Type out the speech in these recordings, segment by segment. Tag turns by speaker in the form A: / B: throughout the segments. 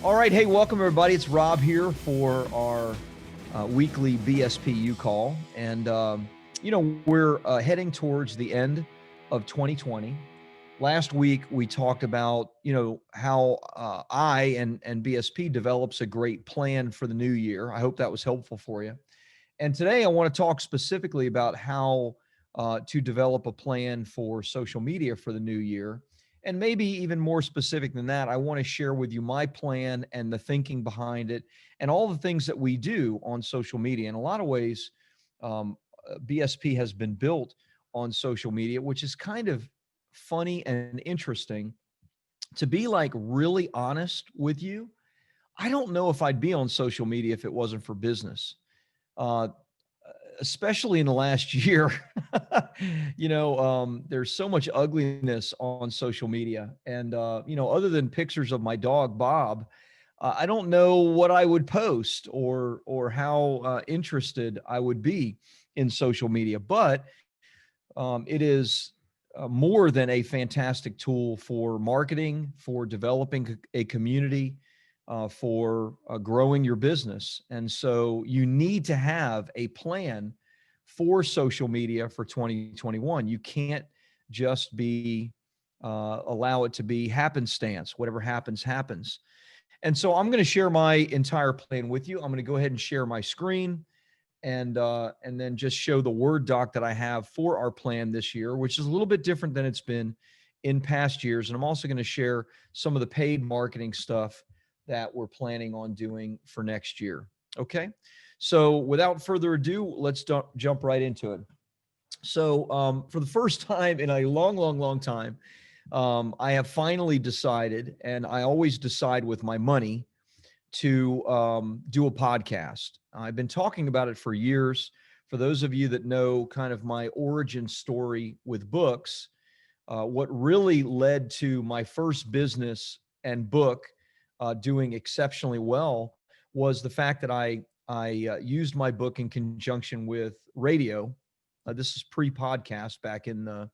A: All right. Hey, welcome everybody. It's Rob here for our weekly BSPU call. And, we're heading towards the end of 2020. Last week, we talked about, how I and BSP develops a great plan for the new year. I hope that was helpful for you. And today I want to talk specifically about how to develop a plan for social media for the new year. And maybe even more specific than that, I want to share with you my plan and the thinking behind it and all the things that we do on social media. In a lot of ways, BSP has been built on social media, which is kind of funny and interesting. To be like really honest with you, I don't know if I'd be on social media if it wasn't for business. Uh, Especially in the last year, there's so much ugliness on social media. And, other than pictures of my dog, Bob, I don't know what I would post or how interested I would be in social media. But it is more than a fantastic tool for marketing, for developing a community, for growing your business. And so you need to have a plan for social media for 2021. You can't just be allow it to be happenstance. Whatever happens, happens. And so I'm going to share my entire plan with you. I'm going to go ahead and share my screen and then just show the Word doc that I have for our plan this year, which is a little bit different than it's been in past years. And I'm also going to share some of the paid marketing stuff that we're planning on doing for next year. Okay. So without further ado, let's jump right into it. So for the first time in a long time, I have finally decided, and I always decide with my money, to do a podcast. I've been talking about it for years. For those of you that know kind of my origin story with books, what really led to my first business and book doing exceptionally well was the fact that I used my book in conjunction with radio. This is pre-podcast back in the,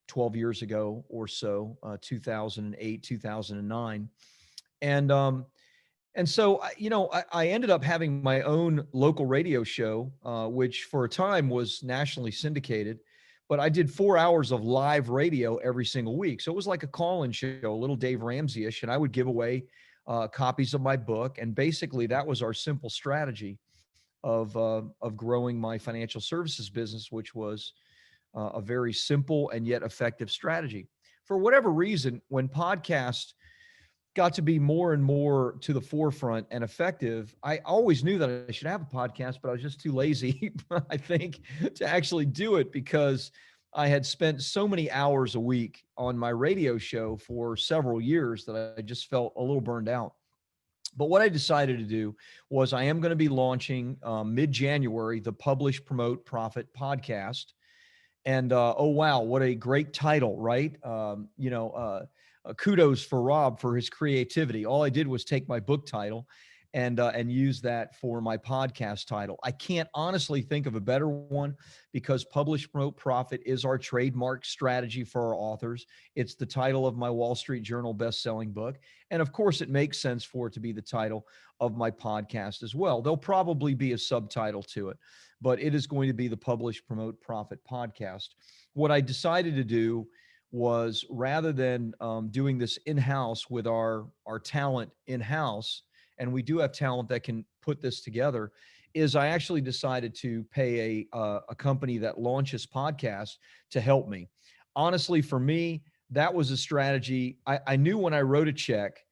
A: 12 years ago or so, 2008, 2009. And so, I ended up having my own local radio show, which for a time was nationally syndicated, but I did 4 hours of live radio every single week. So it was like a call-in show, a little Dave Ramsey-ish, and I would give away copies of my book. And basically that was our simple strategy of growing my financial services business, which was a very simple and yet effective strategy. For whatever reason, when podcasts got to be more and more to the forefront and effective, I always knew that I should have a podcast, but I was just too lazy, I think, to actually do it because I had spent so many hours a week on my radio show for several years that I just felt a little burned out. But what I decided to do was I am going to be launching mid-January the Publish, Promote, Profit podcast. And oh, wow, what a great title, right? Kudos for Rob for his creativity. All I did was take my book title and use that for my podcast title. I can't honestly think of a better one because Publish, Promote, Profit is our trademark strategy for our authors. It's the title of my Wall Street Journal best-selling book. And of course, it makes sense for it to be the title of my podcast as well. There'll probably be a subtitle to it, but it is going to be the Publish, Promote, Profit podcast. What I decided to do was rather than doing this in-house with our talent in-house, and we do have talent that can put this together, is I actually decided to pay a company that launches podcasts to help me. Honestly, for me, that was a strategy. I knew when I wrote a check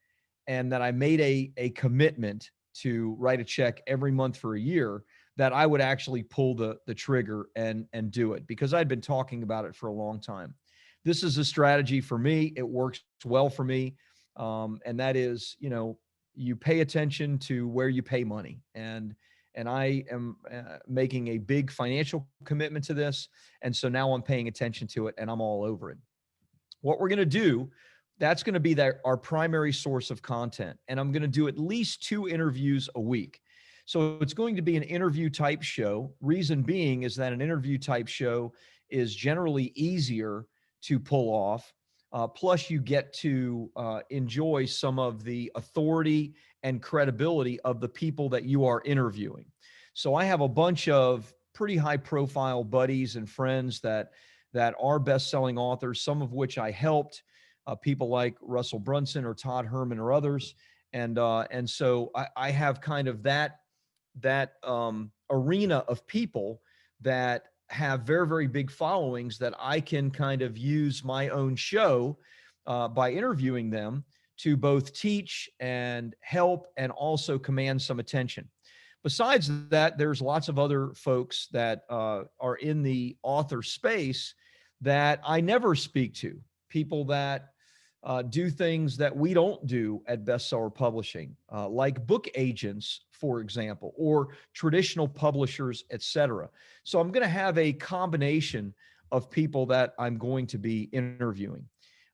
A: and that I made a commitment to write a check every month for a year, that I would actually pull the trigger and do it because I'd been talking about it for a long time. This is a strategy for me. It works well for me. And that is, you pay attention to where you pay money. And I am making a big financial commitment to this. And so now I'm paying attention to it and I'm all over it. What we're going to do, that's going to be our primary source of content. And I'm going to do at least 2 interviews a week. So it's going to be an interview type show. Reason being is that an interview type show is generally easier to pull off. Plus, you get to enjoy some of the authority and credibility of the people that you are interviewing. So I have a bunch of pretty high profile buddies and friends that are best-selling authors, some of which I helped, people like Russell Brunson or Todd Herman or others. And so I have kind of that arena of people that have very, very big followings that I can kind of use my own show by interviewing them to both teach and help and also command some attention. Besides that, there's lots of other folks that are in the author space that I never speak to, people that do things that we don't do at Bestseller Publishing, like book agents, for example, or traditional publishers, etc. So I'm going to have a combination of people that I'm going to be interviewing.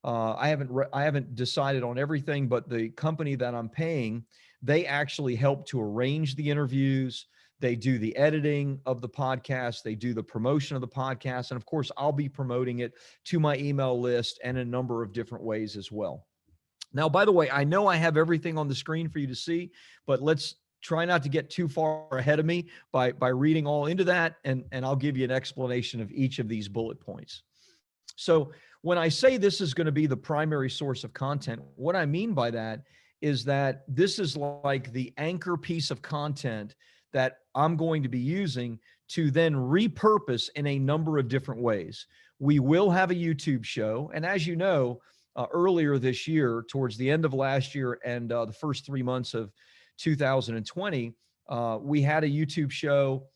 A: I haven't decided on everything, but the company that I'm paying, they actually help to arrange the interviews. They do the editing of the podcast. They do the promotion of the podcast. And of course, I'll be promoting it to my email list and a number of different ways as well. Now, by the way, I know I have everything on the screen for you to see, but let's try not to get too far ahead of me by reading all into that. And I'll give you an explanation of each of these bullet points. So when I say this is going to be the primary source of content, what I mean by that is that this is like the anchor piece of content that I'm going to be using to then repurpose in a number of different ways. We will have a YouTube show. And as you know, earlier this year, towards the end of last year and the first 3 months of 2020, we had a YouTube show.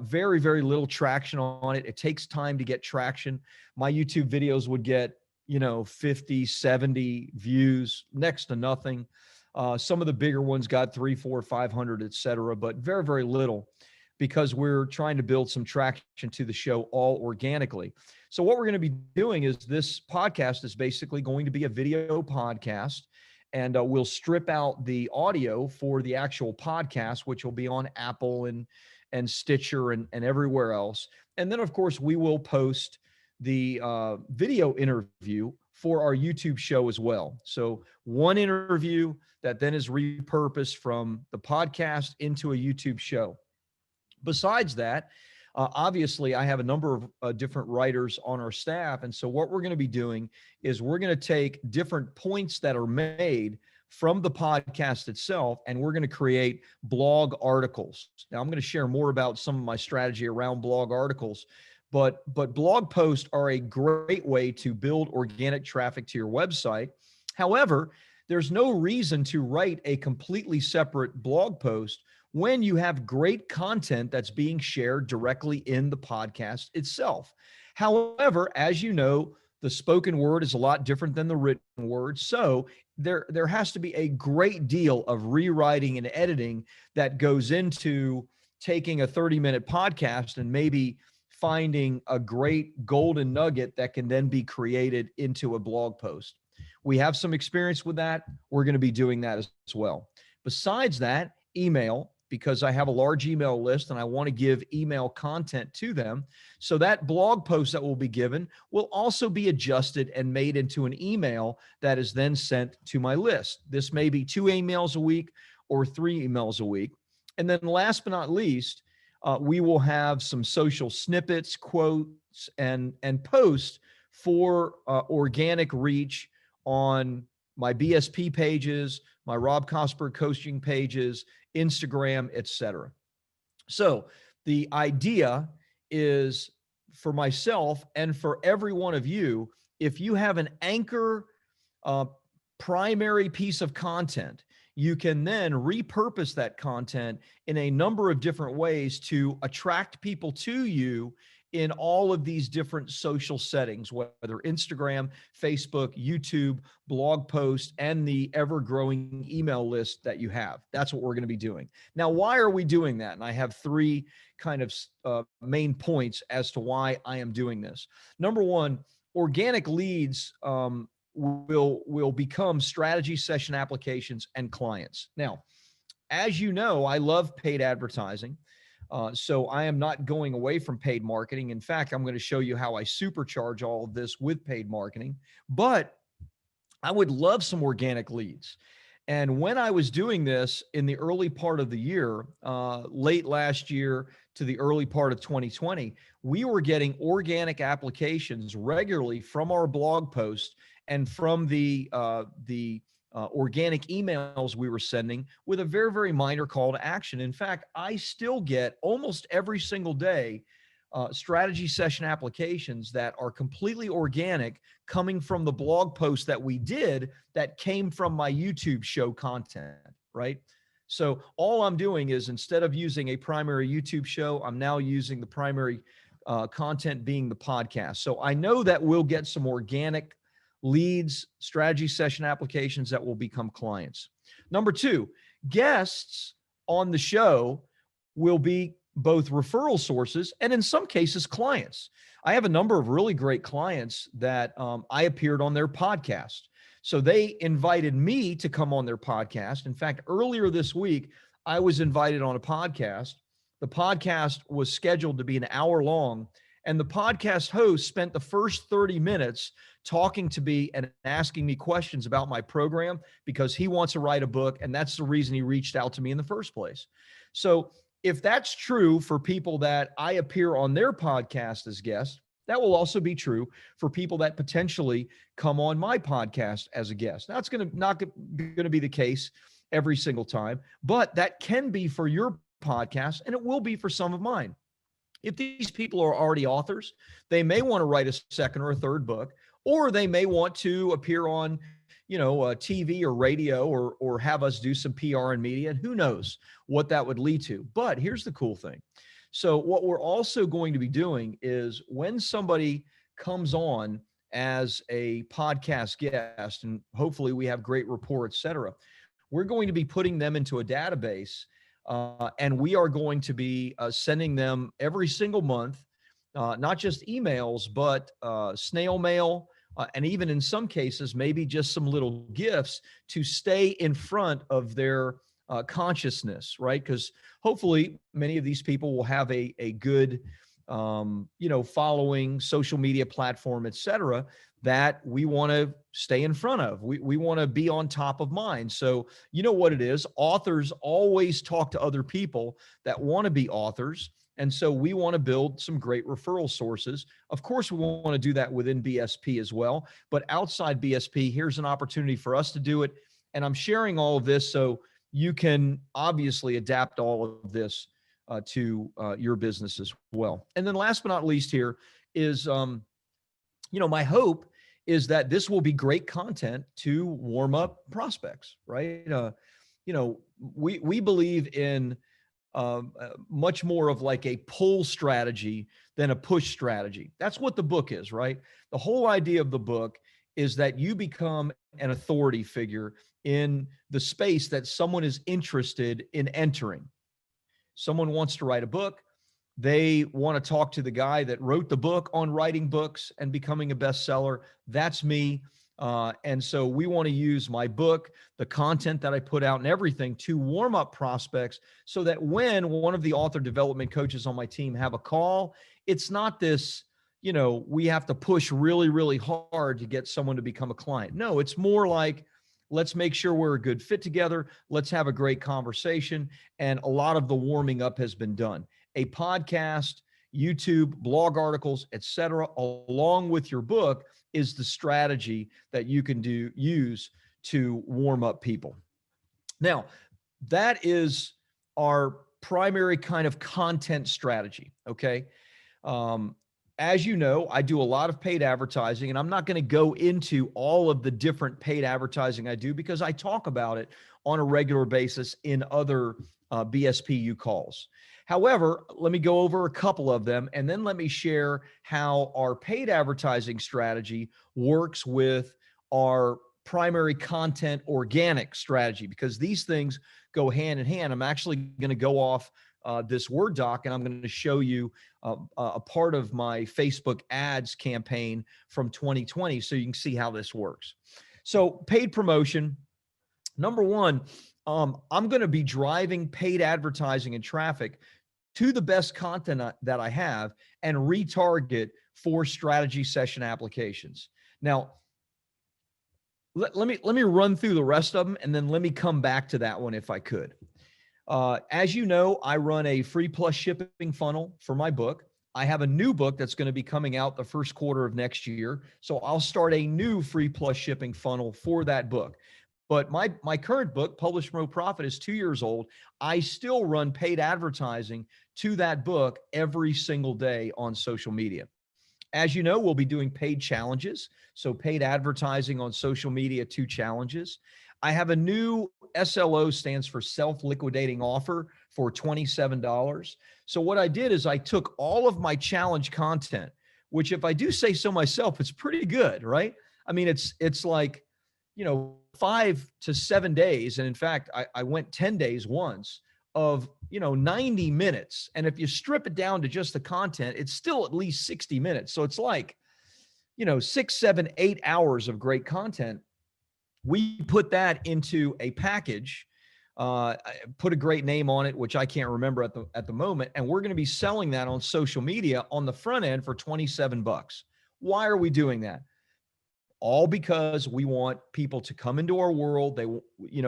A: Very, very little traction on it. It takes time to get traction. My YouTube videos would get, 50, 70 views, next to nothing. Some of the bigger ones got 3, 4, 500, et cetera, but very, very little because we're trying to build some traction to the show all organically. So what we're going to be doing is this podcast is basically going to be a video podcast, and we'll strip out the audio for the actual podcast, which will be on Apple and Stitcher and everywhere else. And then, of course, we will post the video interview for our YouTube show as well. So one interview that then is repurposed from the podcast into a YouTube show. Besides that, obviously, I have a number of different writers on our staff. And so what we're going to be doing is we're going to take different points that are made from the podcast itself, and we're going to create blog articles. Now, I'm going to share more about some of my strategy around blog articles, but blog posts are a great way to build organic traffic to your website. However, there's no reason to write a completely separate blog post when you have great content that's being shared directly in the podcast itself. However, as you know, the spoken word is a lot different than the written word. So there has to be a great deal of rewriting and editing that goes into taking a 30-minute podcast and maybe finding a great golden nugget that can then be created into a blog post. We have some experience with that. We're going to be doing that as well. Besides that, email, because I have a large email list and I want to give email content to them. So that blog post that will be given will also be adjusted and made into an email that is then sent to my list. This may be 2 emails a week or 3 emails a week. And then last but not least, we will have some social snippets, quotes, and posts for organic reach on my BSP pages, my Rob Cosper coaching pages, Instagram, etc. So the idea is for myself and for every one of you, if you have an anchor primary piece of content, you can then repurpose that content in a number of different ways to attract people to you in all of these different social settings, whether Instagram, Facebook, YouTube, blog posts, and the ever-growing email list that you have. That's what we're going to be doing. Now, why are we doing that? And I have 3 kind of main points as to why I am doing this. Number one, organic leads will become strategy session applications and clients. Now, as you know, I love paid advertising. So I am not going away from paid marketing. In fact, I'm going to show you how I supercharge all of this with paid marketing. But I would love some organic leads. And when I was doing this in the early part of the year, late last year to the early part of 2020, we were getting organic applications regularly from our blog post and from the organic emails we were sending with a very, very minor call to action. In fact, I still get almost every single day strategy session applications that are completely organic coming from the blog post that we did that came from my YouTube show content, right? So all I'm doing is, instead of using a primary YouTube show, I'm now using the primary content being the podcast. So I know that we'll get some organic leads, strategy session applications that will become clients. Number two, guests on the show will be both referral sources and in some cases clients. I have a number of really great clients that I appeared on their podcast. So they invited me to come on their podcast. In fact, earlier this week, I was invited on a podcast. The podcast was scheduled to be an hour long, and the podcast host spent the first 30 minutes talking to me and asking me questions about my program because he wants to write a book, and that's the reason he reached out to me in the first place. So if that's true for people that I appear on their podcast as guests, that will also be true for people that potentially come on my podcast as a guest. Now, it's not going to be the case every single time, but that can be for your podcast, and it will be for some of mine. If these people are already authors, they may want to write a second or a third book, or they may want to appear on, TV or radio, or have us do some PR and media, and who knows what that would lead to. But here's the cool thing. So what we're also going to be doing is, when somebody comes on as a podcast guest, and hopefully we have great rapport, et cetera, we're going to be putting them into a database, and we are going to be sending them every single month, not just emails, but snail mail, and even in some cases, maybe just some little gifts to stay in front of their consciousness, right? Because hopefully many of these people will have a good, following, social media platform, et cetera, that we want to stay in front of. We want to be on top of mind. So you know what it is. Authors always talk to other people that want to be authors. And so we want to build some great referral sources. Of course, we want to do that within BSP as well. But outside BSP, here's an opportunity for us to do it. And I'm sharing all of this so you can obviously adapt all of this to your business as well. And then last but not least here is, my hope is that this will be great content to warm up prospects, right? We believe in much more of like a pull strategy than a push strategy. That's what the book is, right? The whole idea of the book is that you become an authority figure in the space that someone is interested in entering. Someone wants to write a book. They want to talk to the guy that wrote the book on writing books and becoming a bestseller. That's me. And so we want to use my book, the content that I put out and everything to warm up prospects so that when one of the author development coaches on my team have a call, it's not this, we have to push really, really hard to get someone to become a client. No, it's more like, let's make sure we're a good fit together. Let's have a great conversation. And a lot of the warming up has been done. A podcast, YouTube, blog articles, et cetera, along with your book is the strategy that you can use to warm up people. Now, that is our primary kind of content strategy, okay? As you know, I do a lot of paid advertising, and I'm not going to go into all of the different paid advertising I do because I talk about it on a regular basis in other BSPU calls. However, let me go over a couple of them, and then let me share how our paid advertising strategy works with our primary content organic strategy, because these things go hand in hand. I'm actually going to go off this Word doc, and I'm going to show you a part of my Facebook ads campaign from 2020 so you can see how this works. So paid promotion, number one, I'm going to be driving paid advertising and traffic to the best content that I have and retarget 4 strategy session applications. Now, Let me run through the rest of them, and then let me come back to that one if I could. As you know, I run a free plus shipping funnel for my book. I have a new book that's going to be coming out the first quarter of next year. So I'll start a new free plus shipping funnel for that book. But my current book, Publish Promote Profit, is 2 years old. I still run paid advertising to that book every single day on social media. As you know, we'll be doing paid challenges. So paid advertising on social media, 2 challenges. I have a new SLO, stands for self-liquidating offer, for $27. So what I did is I took all of my challenge content, which, if I do say so myself, it's pretty good, right? I mean, it's like, 5 to 7 days. And in fact, I went 10 days once of 90 minutes. And if you strip it down to just the content, it's still at least 60 minutes. So it's like 6, 7, 8 hours of great content. We put that into a package, put a great name on it, which I can't remember at the moment, and we're going to be selling that on social media on the front end for $27. Why are we doing that? All because we want people to come into our world. They,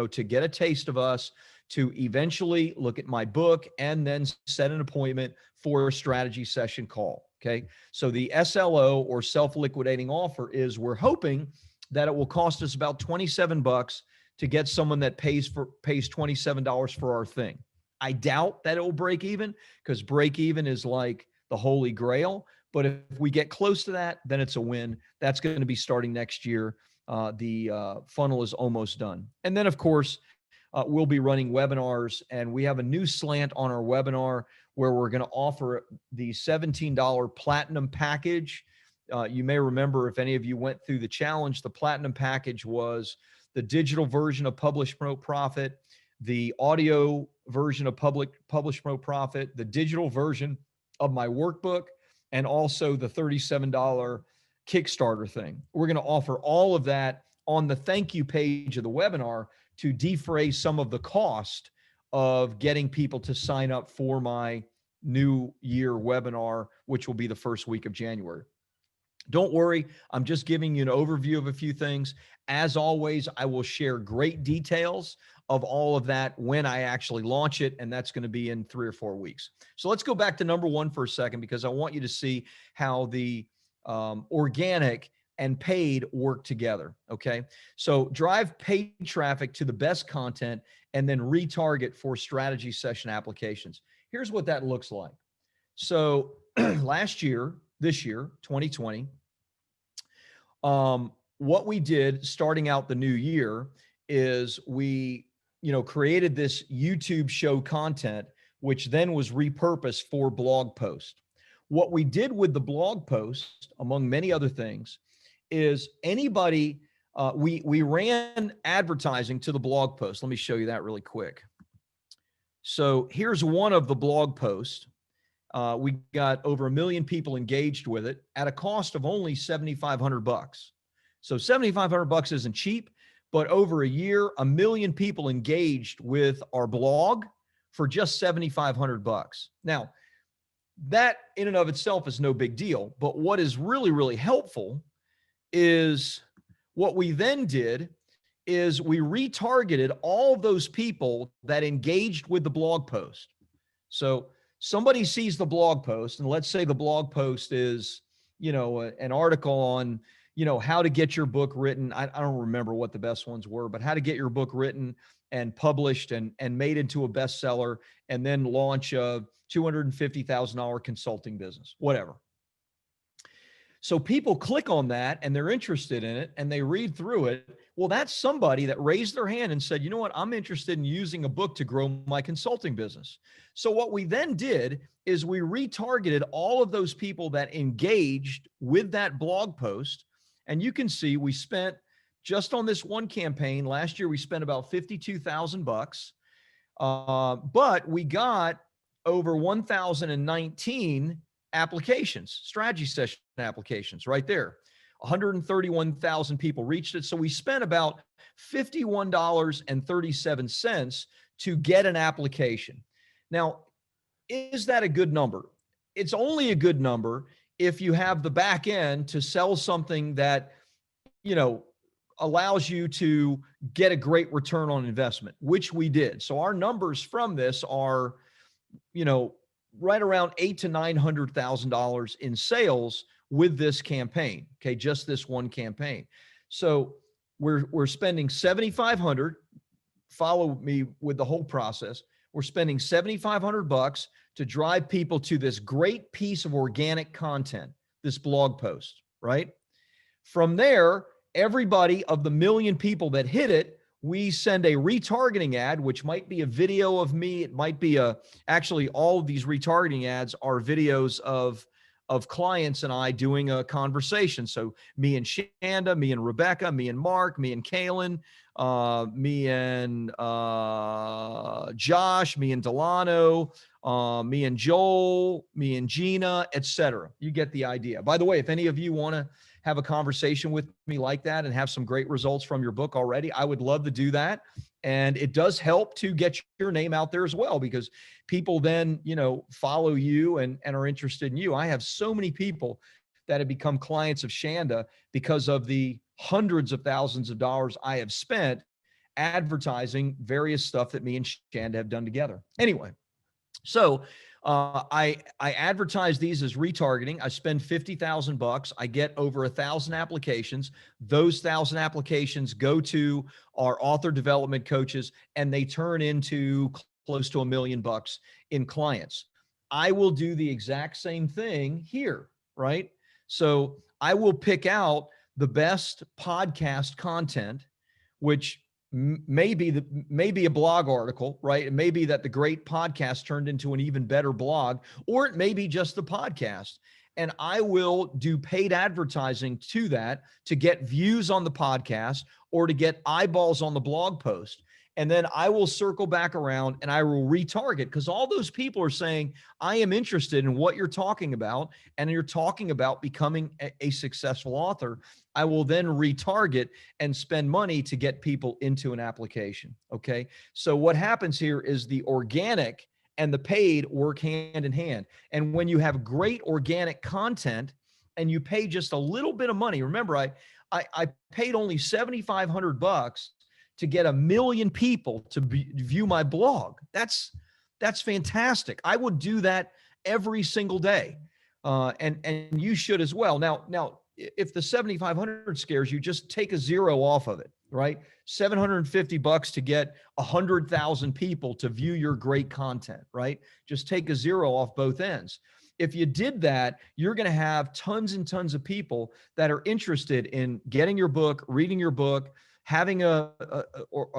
A: to get a taste of us, to eventually look at my book, and then set an appointment for a strategy session call. Okay. So the SLO, or self-liquidating offer, is, we're hoping that it will cost us about $27 to get someone that pays $27 for our thing. I doubt that it will break even, because break even is like the holy grail. But if we get close to that, then it's a win. That's going to be starting next year. The funnel is almost done. And then, of course, we'll be running webinars, and we have a new slant on our webinar where we're going to offer the $17 platinum package. You may remember, if any of you went through the challenge, the platinum package was the digital version of Publish Promote Profit, the audio version of Publish Promote Profit, the digital version of my workbook, and also the $37 Kickstarter thing. We're going to offer all of that on the thank you page of the webinar to defray some of the cost of getting people to sign up for my new year webinar, which will be the first week of January. Don't worry, I'm just giving you an overview of a few things. As always, I will share great details of all of that when I actually launch it, and that's going to be in 3 or 4 weeks. So let's go back to number 1 for a second, because I want you to see how the organic and paid work together. Okay. So drive paid traffic to the best content, and then retarget for strategy session applications. Here's what that looks like. So this year, 2020, what we did starting out the new year is we, created this YouTube show content, which then was repurposed for blog post. What we did with the blog post, among many other things, is anybody, we ran advertising to the blog post. Let me show you that really quick. So here's one of the blog posts. We got over 1 million people engaged with it at a cost of only $7,500. So $7,500 isn't cheap, but over a year, 1 million people engaged with our blog for just $7,500. Now, that in and of itself is no big deal, but what is really, really helpful is what we then did is we retargeted all those people that engaged with the blog post. So somebody sees the blog post, and let's say the blog post is, an article on, how to get your book written. I don't remember what the best ones were, but how to get your book written and published and made into a bestseller, and then launch a $250,000 consulting business, whatever. So people click on that and they're interested in it and they read through it. Well, that's somebody that raised their hand and said, you know what, I'm interested in using a book to grow my consulting business. So what we then did is we retargeted all of those people that engaged with that blog post. And you can see we spent, just on this one campaign last year, we spent about $52,000. But we got over 1,019 applications, strategy session applications right there. 131,000 people reached it. So we spent about $51.37 to get an application. Now, is that a good number? It's only a good number if you have the back end to sell something that, allows you to get a great return on investment, which we did. So our numbers from this are, right around $800,000 to $900,000 in sales with this campaign. Okay, just this one campaign. So we're spending $7,500. Follow me with the whole process. We're spending $7,500 to drive people to this great piece of organic content, this blog post, right? From there, everybody of the million people that hit it, we send a retargeting ad, which might be a video of me. It might be actually all of these retargeting ads are videos of clients and I doing a conversation. So me and Shanda, me and Rebecca, me and Mark, me and Kaylin, me and Josh, me and Delano, me and Joel, me and Gina, etc. You get the idea. By the way, if any of you want to have a conversation with me like that and have some great results from your book already, I would love to do that. And it does help to get your name out there as well, because people then, follow you and are interested in you. I have so many people that have become clients of Shanda because of the hundreds of thousands of dollars I have spent advertising various stuff that me and Shanda have done together. Anyway, so I advertise these as retargeting. I spend $50,000. I get over 1,000 applications. Those 1,000 applications go to our author development coaches, and they turn into close to $1 million in clients. I will do the exact same thing here, right? So I will pick out the best podcast content, which maybe a blog article, right? It may be that the great podcast turned into an even better blog, or it may be just the podcast. And I will do paid advertising to that to get views on the podcast or to get eyeballs on the blog post. And then I will circle back around and I will retarget, because all those people are saying, I am interested in what you're talking about, and you're talking about becoming a successful author. I will then retarget and spend money to get people into an application. Okay. So what happens here is the organic and the paid work hand in hand. And when you have great organic content and you pay just a little bit of money, remember, I paid only $7,500 to get 1 million people to view my blog. That's fantastic. I would do that every single day. And you should as well. Now, if the 7,500 scares you, just take a zero off of it, right? $750 to get 100,000 people to view your great content, right? Just take a zero off both ends. If you did that, you're going to have tons and tons of people that are interested in getting your book, reading your book, having a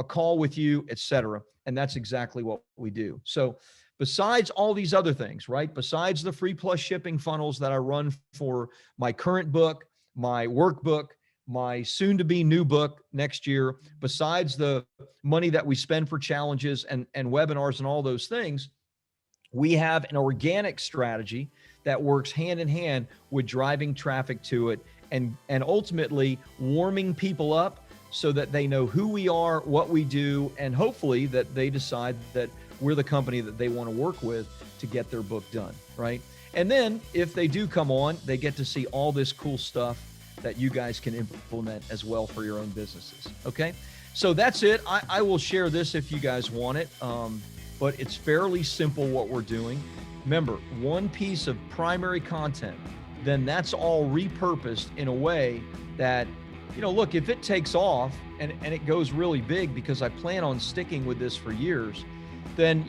A: call with you, etc. And that's exactly what we do. So besides all these other things, right? Besides the free plus shipping funnels that I run for my current book, my workbook, my soon to be new book next year, besides the money that we spend for challenges and webinars and all those things, we have an organic strategy that works hand in hand with driving traffic to it and ultimately warming people up so that they know who we are, what we do, and hopefully that they decide that we're the company that they want to work with to get their book done, right? And then if they do come on, they get to see all this cool stuff that you guys can implement as well for your own businesses, okay? So that's it. I will share this if you guys want it, but it's fairly simple what we're doing. Remember, one piece of primary content, then that's all repurposed in a way that, look, if it takes off and it goes really big, because I plan on sticking with this for years, then,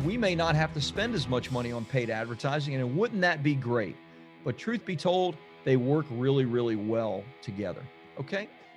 A: we may not have to spend as much money on paid advertising. And wouldn't that be great? But truth be told, they work really, really well together. Okay.